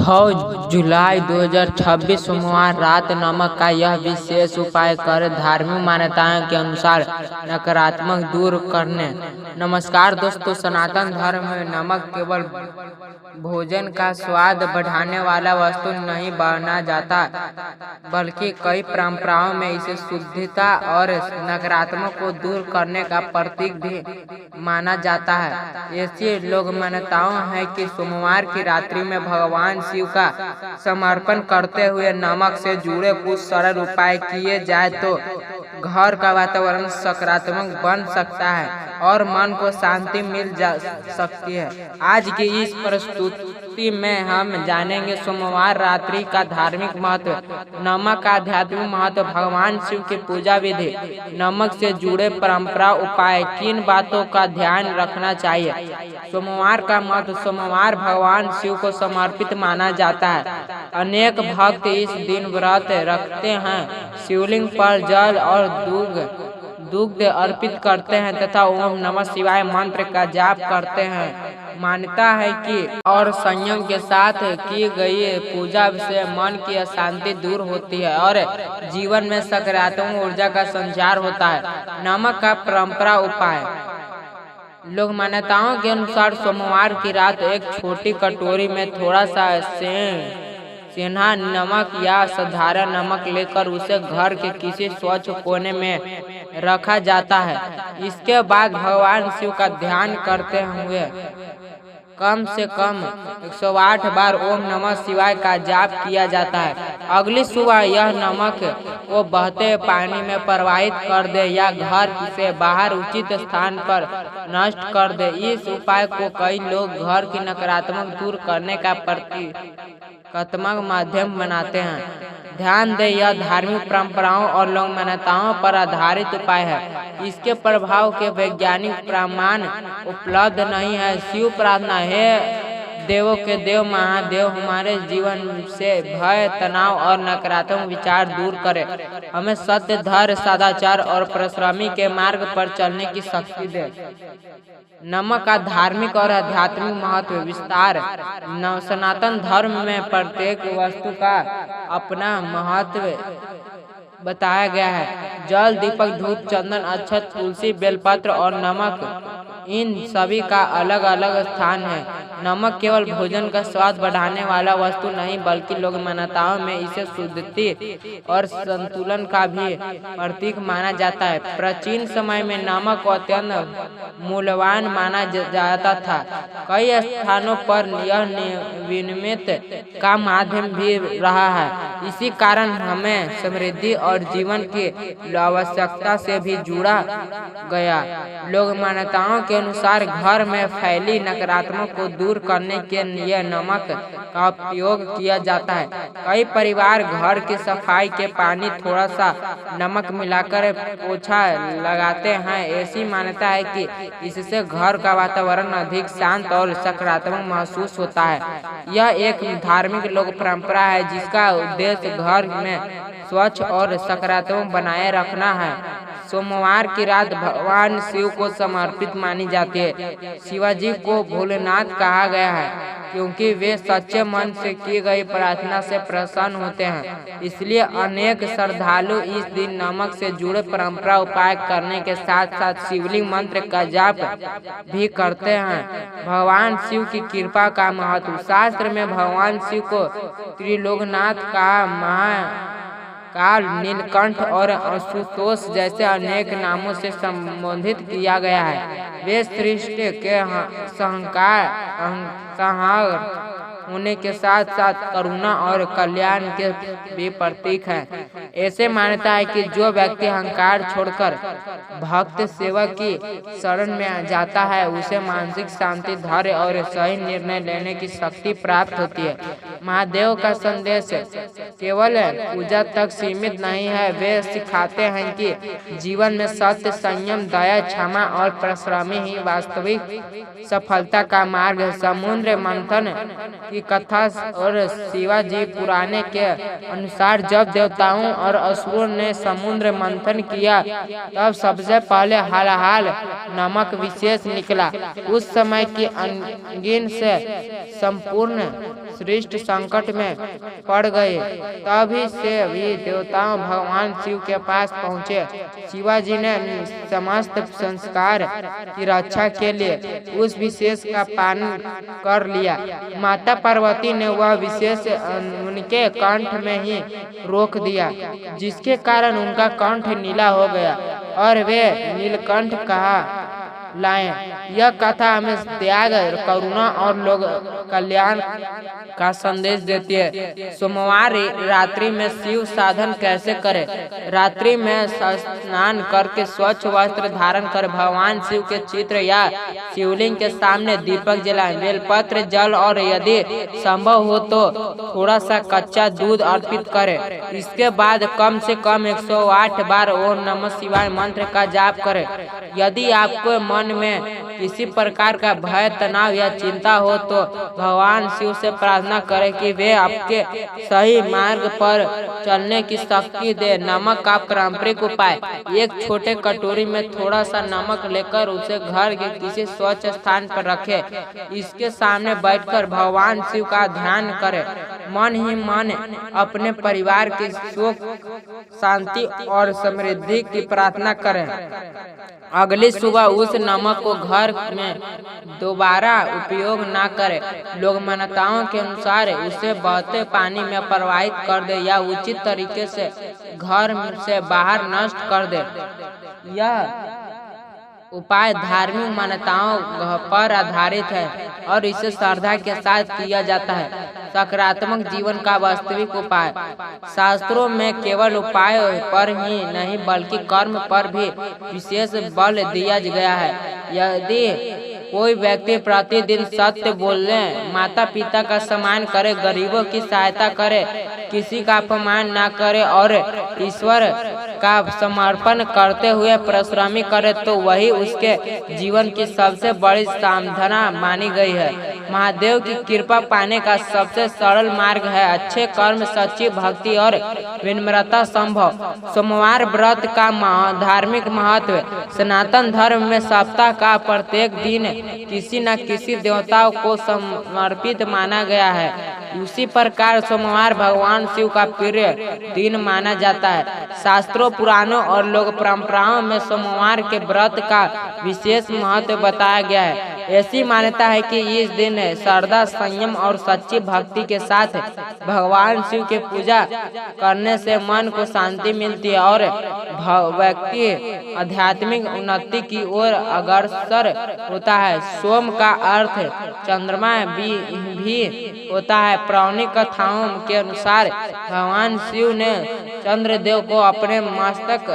6 जुलाई 2026 सोमवार रात नमक का यह विशेष उपाय कर धार्मिक मान्यताओं के अनुसार नकारात्मक दूर करने। नमस्कार दोस्तों, सनातन धर्म में नमक केवल भोजन का स्वाद बढ़ाने वाला वस्तु नहीं माना जाता, बल्कि कई परंपराओं में इसे शुद्धता और नकारात्मक को दूर करने का प्रतीक भी माना जाता है। ऐसी लोक मान्यताओं है कि सोमवार की रात्रि में भगवान शिव का समर्पण करते हुए नमक से जुड़े कुछ सरल उपाय किए जाए तो घर का वातावरण सकारात्मक बन सकता है और मन को शांति मिल जा सकती है। आज की इस प्रस्तुति में हम जानेंगे सोमवार रात्रि का धार्मिक महत्व, नमक का आध्यात्मिक महत्व, भगवान शिव की पूजा विधि, नमक से जुड़े परंपरा उपाय, किन बातों का ध्यान रखना चाहिए। सोमवार का महत्व। सोमवार भगवान शिव को समर्पित माना जाता है। अनेक भक्त इस दिन व्रत रखते हैं, शिवलिंग पर जल और दुग्ध अर्पित करते हैं तथा ओम नमः शिवाय मंत्र का जाप करते हैं। मान्यता है कि और संयम के साथ की गई पूजा से मन की अशांति दूर होती है और जीवन में सकारात्मक ऊर्जा का संचार होता है। नमक का परंपरा उपाय। लोक मान्यताओं के अनुसार सोमवार की रात एक छोटी कटोरी में थोड़ा सा सेंधा नमक या साधारण नमक लेकर उसे घर के किसी स्वच्छ कोने में रखा जाता है। इसके बाद भगवान शिव का ध्यान करते हुए कम से कम 108 बार ओम नमः शिवाय का जाप किया जाता है। अगली सुबह यह नमक को बहते पानी में प्रवाहित कर दे या घर से बाहर उचित स्थान पर नष्ट कर दे। इस उपाय को कई लोग घर की नकारात्मक दूर करने का प्रतीकात्मक माध्यम बनाते हैं। ध्यान दें, यह धार्मिक परंपराओं और लोक मान्यताओं पर आधारित उपाय है। इसके प्रभाव के वैज्ञानिक प्रमाण उपलब्ध नहीं है। शिव प्रार्थना। हे देवों के देव महादेव, हमारे जीवन से भय, तनाव और नकारात्मक विचार दूर करें। हमें सत्य, धैर्य, सदाचार और परिश्रमी के मार्ग पर चलने की शक्ति दे। नमक का धार्मिक और आध्यात्मिक महत्व विस्तार। सनातन धर्म में प्रत्येक वस्तु का अपना महत्व बताया गया है। जल, दीपक, धूप, चंदन, अक्षत, तुलसी, बेलपत्र और नमक, इन सभी का अलग अलग स्थान है। नमक केवल भोजन का स्वाद बढ़ाने वाला वस्तु नहीं, बल्कि लोक मान्यताओं में इसे शुद्धि और संतुलन का भी प्रतीक माना जाता है। प्राचीन समय में नमक को अत्यंत मूल्यवान माना जाता था। कई स्थानों पर यह विनिमय का माध्यम भी रहा है। इसी कारण हमें समृद्धि और जीवन की आवश्यकता से भी जुड़ा गया। लोक मान्यताओं के अनुसार घर में फैली नकारात्मक को दूर करने के लिए नमक का उपयोग किया जाता है। कई परिवार घर की सफाई के पानी थोड़ा सा नमक मिलाकर पोछा लगाते हैं। ऐसी मान्यता है कि इससे घर का वातावरण अधिक शांत और सकारात्मक महसूस होता है। यह एक धार्मिक लोक परंपरा है जिसका उद्देश्य घर में स्वच्छ और सकारात्मक बनाए रखना है। सोमवार की रात भगवान शिव को समर्पित मानी जाती है। शिवाजी को भोलेनाथ कहा गया है क्योंकि वे सच्चे मन से की गई प्रार्थना से प्रसन्न होते हैं। इसलिए अनेक श्रद्धालु इस दिन नमक से जुड़े परंपरा उपाय करने के साथ साथ शिवलिंग मंत्र का जाप भी करते हैं। भगवान शिव की कृपा का महत्व। शास्त्र में भगवान शिव को त्रिलोकनाथ का काल, नीलकंठ और आशुतोष जैसे अनेक नामों से संबोधित किया गया है। वे सृष्टि के संहार होने के साथ साथ करुणा और कल्याण के भी प्रतीक हैं। ऐसे मान्यता है कि जो व्यक्ति अहंकार छोड़कर भक्त सेवा की शरण में जाता है उसे मानसिक शांति, धैर्य और सही निर्णय लेने की शक्ति प्राप्त होती है। महादेव का संदेश केवल पूजा तक सीमित नहीं है। वे सिखाते हैं कि जीवन में सत्य, संयम, दया, क्षमा और परिश्रम ही वास्तविक सफलता का मार्ग है। समुद्र मंथन की कथा और शिवाजी पुराने के अनुसार जब देवताओं और असुरों ने समुद्र मंथन किया तब सबसे पहले हलाहल नमक विशेष निकला। उस समय की अनगिन से सृष्टि संकट में पड़ गए। तभी से भी देवताओं भगवान शिव के पास पहुँचे। शिवाजी ने समस्त संस्कार की रक्षा के लिए उस विशेष का पालन कर लिया। माता पार्वती ने वह विशेष उनके कंठ में ही रोक दिया, जिसके कारण उनका कंठ नीला हो गया और वे नीलकंठ कहा लाए। यह कथा हमें त्याग, करुणा और लोक कल्याण का संदेश देती है। सोमवार रात्रि में शिव साधन कैसे करें? रात्रि में स्नान करके स्वच्छ वस्त्र धारण कर भगवान शिव के चित्र या शिवलिंग के सामने दीपक जलाएं। बेलपत्र, जल और यदि संभव हो तो थोड़ा सा कच्चा दूध अर्पित करें। इसके बाद कम से कम 108 बार ओम नमः शिवाय मंत्र का जाप करें। यदि आपको मन में किसी प्रकार का भय, तनाव या चिंता हो तो भगवान शिव से प्रार्थना करें कि वे आपके सही मार्ग पर चलने की शक्ति दे। नमक का पारंपरिक उपाय: एक छोटे कटोरी में थोड़ा सा नमक लेकर उसे घर के किसी स्वच्छ स्थान पर रखें। इसके सामने बैठकर भगवान शिव का ध्यान करें। मन ही मन अपने परिवार की सुख, शांति और समृद्धि की प्रार्थना करें। अगली सुबह उस नमक को घर में दोबारा उपयोग न करें। लोग मान्यताओं के अनुसार उसे बहते पानी में प्रवाहित कर दे या उचित तरीके से घर से बाहर नष्ट कर दे। यह उपाय धार्मिक मान्यताओं पर आधारित है और इसे श्रद्धा के साथ किया जाता है। सकारात्मक जीवन का वास्तविक उपाय: शास्त्रों में केवल उपाय पर ही नहीं बल्कि कर्म पर भी विशेष बल दिया गया है। यदि कोई व्यक्ति प्रतिदिन सत्य बोले, माता पिता का सम्मान करे, गरीबों की सहायता करे, किसी का अपमान न करे और ईश्वर का समर्पण करते हुए परिश्रमी करे तो वही उसके जीवन की सबसे बड़ी साधना मानी गई है। महादेव की कृपा पाने का सबसे सरल मार्ग है अच्छे कर्म, सच्ची भक्ति और विनम्रता संभव। सोमवार व्रत का धार्मिक महत्व: सनातन धर्म में सप्ताह का प्रत्येक दिन किसी न किसी देवता को समर्पित माना गया है। उसी प्रकार सोमवार भगवान शिव का प्रिय दिन माना जाता है। शास्त्रों, पुराणों और लोक परंपराओं में सोमवार के व्रत का विशेष महत्व बताया गया है। ऐसी मान्यता है कि इस दिन श्रद्धा, संयम और सच्ची भक्ति के साथ भगवान शिव की पूजा करने से मन को शांति मिलती है और व्यक्ति आध्यात्मिक उन्नति की ओर अग्रसर होता है। सोम का अर्थ चंद्रमा भी होता है। पौराणिक कथाओं के अनुसार भगवान शिव ने चंद्रदेव को अपने मस्तक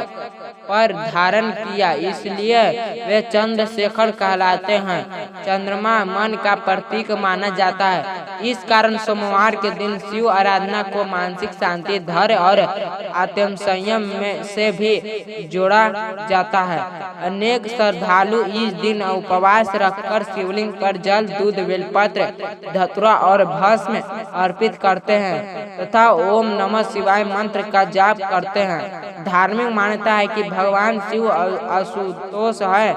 पर धारण किया, इसलिए वे चंद्रशेखर कहलाते हैं। चंद्रमा मन का प्रतीक माना जाता है। इस कारण सोमवार के दिन शिव आराधना को मानसिक शांति, धैर्य और आत्म संयम में से भी जोड़ा जाता है। अनेक श्रद्धालु इस दिन उपवास रखकर शिवलिंग पर जल, दूध, बेलपत्र, धतूरा और भस्म अर्पित करते हैं तथा ओम नमः शिवाय मंत्र का जाप करते हैं। धार्मिक मान्यता है कि भगवान शिव आशुतोष है,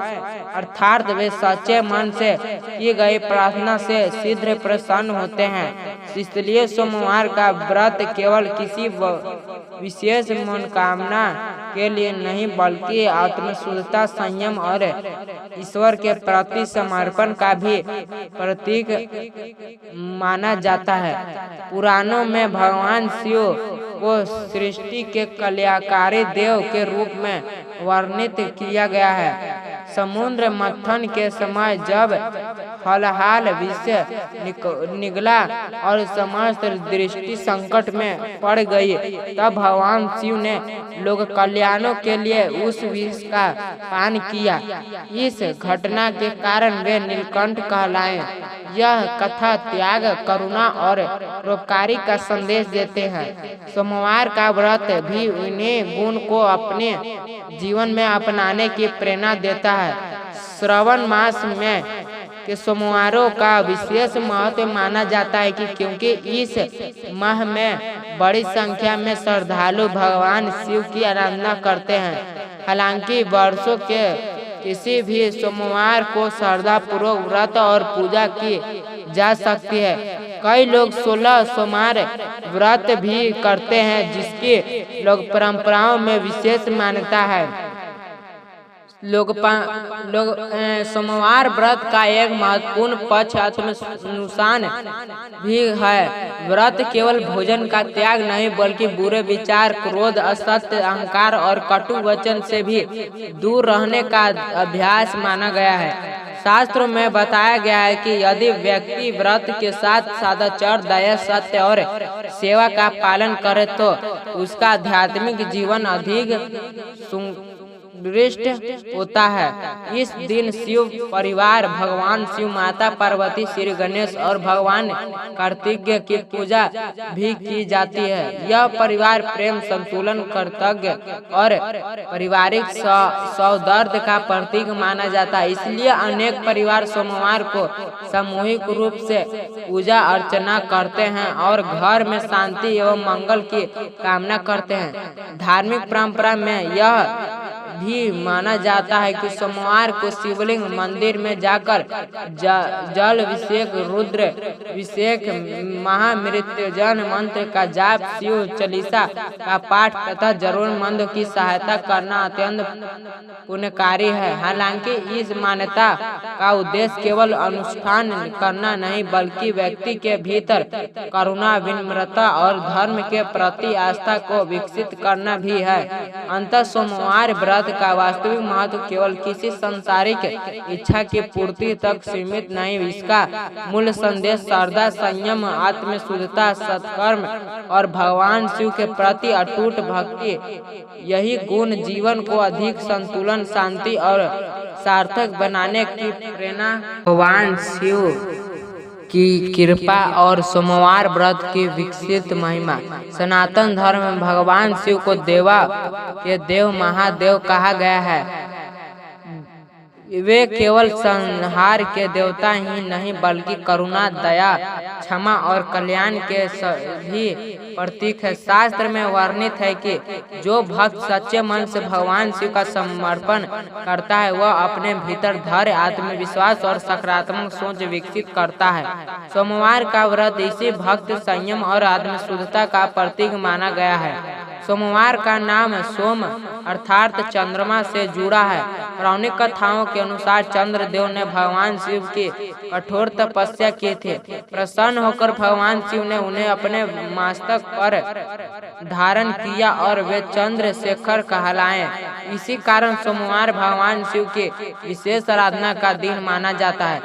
अर्थात वे सच्चे मन से की गई प्रार्थना से शीघ्र प्रसन्न होते हैं। इसलिए सोमवार का व्रत केवल किसी विशेष मनोकामना के लिए नहीं बल्कि आत्मशुद्धता, संयम और ईश्वर के प्रति समर्पण का भी प्रतीक माना जाता है। पुराणों में भगवान शिव को सृष्टि के कल्याणकारी देव के रूप में वर्णित किया गया है। समुद्र मंथन के समय जब फलहाल विषय निकला और समस्त दृष्टि संकट में पड़ गई, तब भगवान शिव ने लोक कल्याणों के लिए उस विष का पान किया। इस घटना के कारण वे नीलकंठ कहलाए। यह कथा त्याग, करुणा और परोपकारी का संदेश देते हैं। सोमवार का व्रत भी उन्हें गुण को अपने जीवन में अपनाने की प्रेरणा देता है। श्रावण मास में के सोमवारों का विशेष महत्व माना जाता है क्योंकि इस माह में बड़ी संख्या में श्रद्धालु भगवान शिव की आराधना करते हैं। हालांकि वर्षों के किसी भी सोमवार को श्रद्धा पूर्वक व्रत और पूजा की जा सकती है, कई लोग 16 सोमवार व्रत भी करते हैं, जिसकी लोक परंपराओं में विशेष मान्यता है। सोमवार व्रत का एक महत्वपूर्ण पक्ष आत्मानुशासन भी है। व्रत केवल भोजन का त्याग नहीं, बल्कि बुरे विचार, क्रोध, असत्य, अहंकार और कटु वचन से भी दूर रहने का अभ्यास माना गया है। शास्त्रों में बताया गया है कि यदि व्यक्ति व्रत के साथ सदाचार, दया, सत्य और सेवा का पालन करे तो उसका आध्यात्मिक जीवन अधिक दृष्ट होता है। इस दिन शिव परिवार, भगवान शिव, माता पार्वती, श्री गणेश और भगवान कार्तिक की पूजा भी की जाती है। यह परिवार प्रेम, संतुलन, कर्तव्य और पारिवारिक सौहार्द का प्रतीक माना जाता है। इसलिए अनेक परिवार सोमवार को सामूहिक रूप से पूजा अर्चना करते हैं और घर में शांति एवं मंगल की कामना करते हैं। धार्मिक परंपरा में यह भी माना जाता है कि सोमवार को शिवलिंग मंदिर में जाकर जल अभिषेक, रुद्र अभिषेक, महामृत्युंजय मंत्र का जाप, शिव चालीसा का पाठ तथा जरूरतमंदों की सहायता करना अत्यंत पुण्यकारी है। हालांकि इस मान्यता का उद्देश्य केवल अनुष्ठान करना नहीं, बल्कि व्यक्ति के भीतर करुणा, विनम्रता और धर्म के प्रति आस्था को विकसित करना भी है। अंततः सोमवार व्रत का वास्तविक महत्व केवल किसी सांसारिक इच्छा की पूर्ति तक सीमित नहीं। इसका मूल संदेश श्रद्धा, संयम, आत्मशुद्धता, सत्कर्म और भगवान शिव के प्रति अटूट भक्ति, यही गुण जीवन को अधिक संतुलन, शांति और सार्थक बनाने की प्रेरणा। भगवान शिव की कृपा और सोमवार व्रत की विकसित महिमा। सनातन धर्म में भगवान शिव को देवा के देव, महादेव कहा गया है। वे केवल संहार के देवता ही नहीं, बल्कि करुणा, दया, क्षमा और कल्याण के भी प्रतीक है। शास्त्र में वर्णित है कि जो भक्त सच्चे मन से भगवान शिव का समर्पण करता है, वह अपने भीतर धैर्य, आत्मविश्वास और सकारात्मक सोच विकसित करता है। सोमवार का व्रत इसी भक्त, संयम और आत्मशुद्धता का प्रतीक माना गया है। सोमवार का नाम सोम अर्थात चंद्रमा से जुड़ा है। पौराणिक कथाओं के अनुसार चंद्रदेव ने भगवान शिव की कठोर तपस्या की थी। प्रसन्न होकर भगवान शिव ने उन्हें अपने मस्तक पर धारण किया और वे चंद्रशेखर कहलाए। इसी कारण सोमवार भगवान शिव की विशेष आराधना का दिन माना जाता है।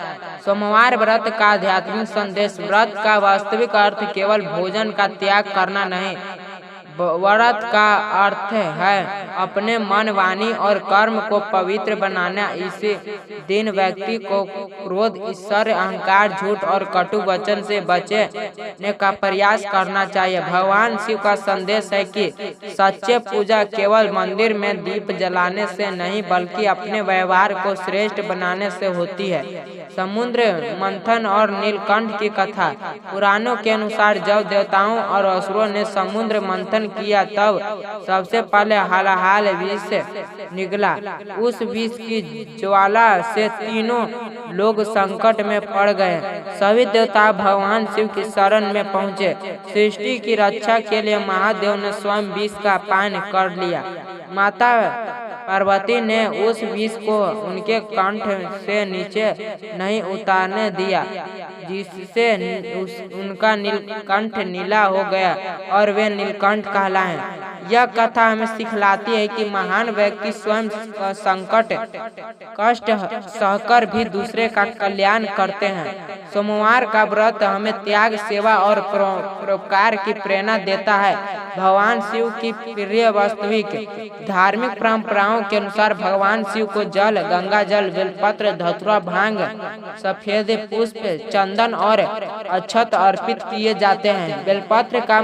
सोमवार व्रत का आध्यात्मिक संदेश। व्रत का वास्तविक अर्थ केवल भोजन का त्याग करना नहीं, व्रत का अर्थ है अपने मन, वाणी और कर्म को पवित्र बनाना। इसी दिन व्यक्ति को क्रोध, ईर्ष्या, अहंकार, झूठ और कटु वचन से बचने का प्रयास करना चाहिए। भगवान शिव का संदेश है कि सच्चे पूजा केवल मंदिर में दीप जलाने से नहीं, बल्कि अपने व्यवहार को श्रेष्ठ बनाने से होती है। समुद्र मंथन और नीलकंठ की कथा। पुराणों के अनुसार जब देवताओं और असुरों ने समुद्र मंथन किया, तब सबसे पहले हलाहल विष निकला। उस विष की ज्वाला से तीनों लोग संकट में पड़ गए। सभी देवता भगवान शिव की शरण में पहुँचे। सृष्टि की रक्षा के लिए महादेव ने स्वयं विष का पान कर लिया। माता पार्वती ने उस विष को उनके कंठ से नीचे नहीं उतारने दिया, जिससे उनका नीलकंठ नीला हो गया और वे नीलकंठ कहलाए। यह कथा हमें सिखलाती है कि महान व्यक्ति स्वयं संकट, कष्ट सहकर भी दूसरे का कल्याण करते हैं। सोमवार का व्रत हमें त्याग, सेवा और परोपकार की प्रेरणा देता है। भगवान शिव की प्रिय वास्तविक धार्मिक परंपराओं के अनुसार भगवान शिव को जल, गंगा जल, बेलपत्र, धतूरा, भांग, सफेद पुष्प, चंदन और अक्षत अर्पित किए जाते हैं। बेलपत्र का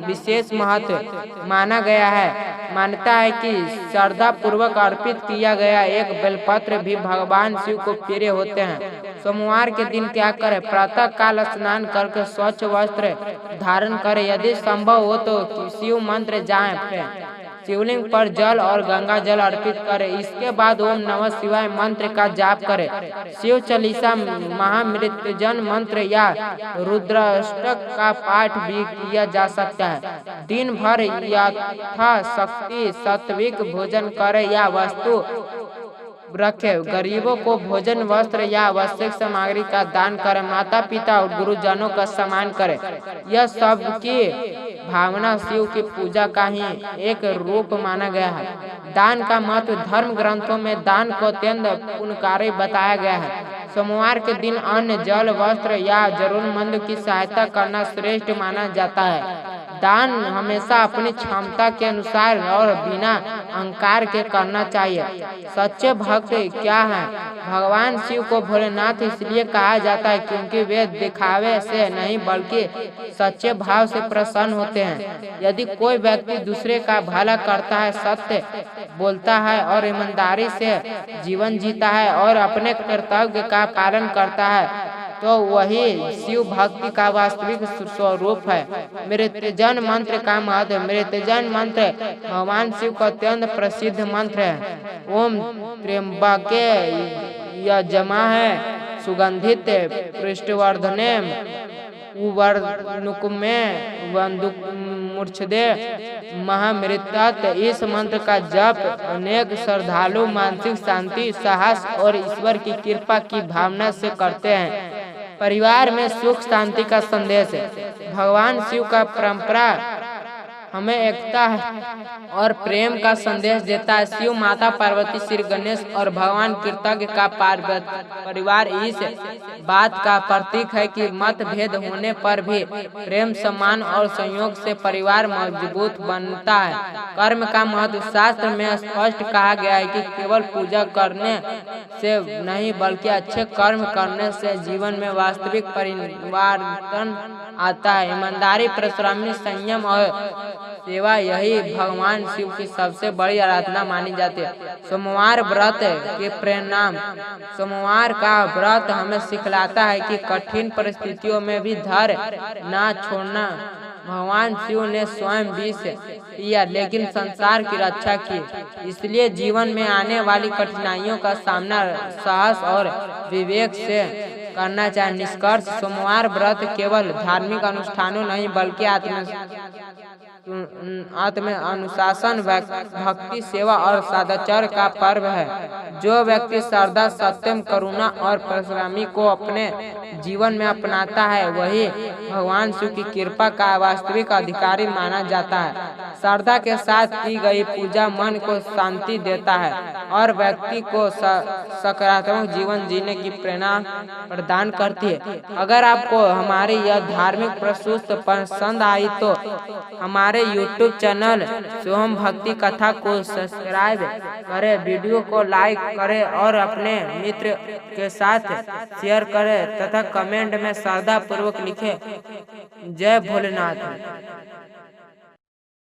विशेष महत्व माना गया है। मान्यता है कि श्रद्धा पूर्वक अर्पित किया गया एक बेलपत्र भी भगवान शिव को प्रिय होते हैं। सोमवार के दिन क्या करें? प्रातः काल स्नान करके स्वच्छ वस्त्र धारण करें। यदि संभव हो तो शिव मंत्र जाएं। शिवलिंग पर जल और गंगा जल अर्पित करें। इसके बाद ओम नमः शिवाय मंत्र का जाप करें। शिव चालीसा, महामृत्युंजय मंत्र या रुद्राष्टक का पाठ भी किया जा सकता है। दिन भर यथाशक्ति सात्विक भोजन करें या वस्तु रखे। गरीबों को भोजन, वस्त्र या आवश्यक सामग्री का दान करें। माता पिता और गुरुजनों का सम्मान करें। यह सब की भावना शिव की पूजा का ही एक रूप माना गया है। दान का महत्व धर्म ग्रंथों में दान को अत्यंत पुण्यकारी बताया गया है। सोमवार के दिन अन्न, जल, वस्त्र या जरूरतमंद की सहायता करना श्रेष्ठ माना जाता है। दान हमेशा अपनी क्षमता के अनुसार और बिना अहंकार के करना चाहिए। सच्चे भक्त क्या है? भगवान शिव को भोलेनाथ इसलिए कहा जाता है क्योंकि वे दिखावे से नहीं बल्कि सच्चे भाव से प्रसन्न होते हैं। यदि कोई व्यक्ति दूसरे का भला करता है, सत्य बोलता है और ईमानदारी से जीवन जीता है और अपने कर्तव्य का पालन करता है, तो वही शिव भक्ति का वास्तविक स्वरूप है। मृत्युंजय मंत्र का महत्व। मृत्युंजय मंत्र भगवान शिव का अत्यंत प्रसिद्ध मंत्र है। ओम त्र्यंबके यजामहे सुगंधित पुष्टिवर्धने उर्वारुकमे बन्धुमुक्षदे महामृत्युंजय। इस मंत्र का जप अनेक श्रद्धालु मानसिक शांति, साहस और ईश्वर की कृपा की भावना से करते हैं। परिवार में सुख शांति का संदेश है। भगवान शिव का परंपरा हमें एकता और प्रेम का संदेश देता है। शिव, माता पार्वती, श्री गणेश और भगवान कृतज्ञ का परिवार इस बात का प्रतीक है कि मतभेद होने पर भी प्रेम, सम्मान और संयोग से परिवार मजबूत बनता है। कर्म का महत्व। शास्त्र में स्पष्ट कहा गया है कि केवल पूजा करने से नहीं बल्कि अच्छे कर्म करने से जीवन में वास्तविक परिवर्तन आता है। ईमानदारी, परिश्रमी, संयम और सेवा यही भगवान शिव की सबसे बड़ी आराधना मानी जाती है। सोमवार व्रत के परिणाम। सोमवार का व्रत हमें सिखलाता है कि कठिन परिस्थितियों में भी धैर्य न छोड़ना। भगवान शिव ने स्वयं विष पिया लेकिन संसार की रक्षा की। इसलिए जीवन में आने वाली कठिनाइयों का सामना साहस और विवेक से करना चाहिए। निष्कर्ष, सोमवार व्रत केवल धार्मिक अनुष्ठानों नहीं बल्कि आत्म अनुशासन, भक्ति, सेवा और सदाचार का पर्व है। जो व्यक्ति श्रद्धा, सत्यम, करुणा और परिश्रमी को अपने जीवन में अपनाता है वही भगवान शिव की कृपा का वास्तविक अधिकारी माना जाता है। श्रद्धा के साथ की गई पूजा मन को शांति देता है और व्यक्ति को सकारात्मक जीवन जीने की प्रेरणा प्रदान करती है। अगर आपको हमारी यह धार्मिक प्रस्तुति पसंद आई तो हमारे YouTube चैनल सोहम भक्ति कथा को सब्सक्राइब करें, वीडियो को लाइक करें और अपने मित्र के साथ शेयर करें तथा कमेंट में श्रद्धा पूर्वक लिखें। जय भोलेनाथ।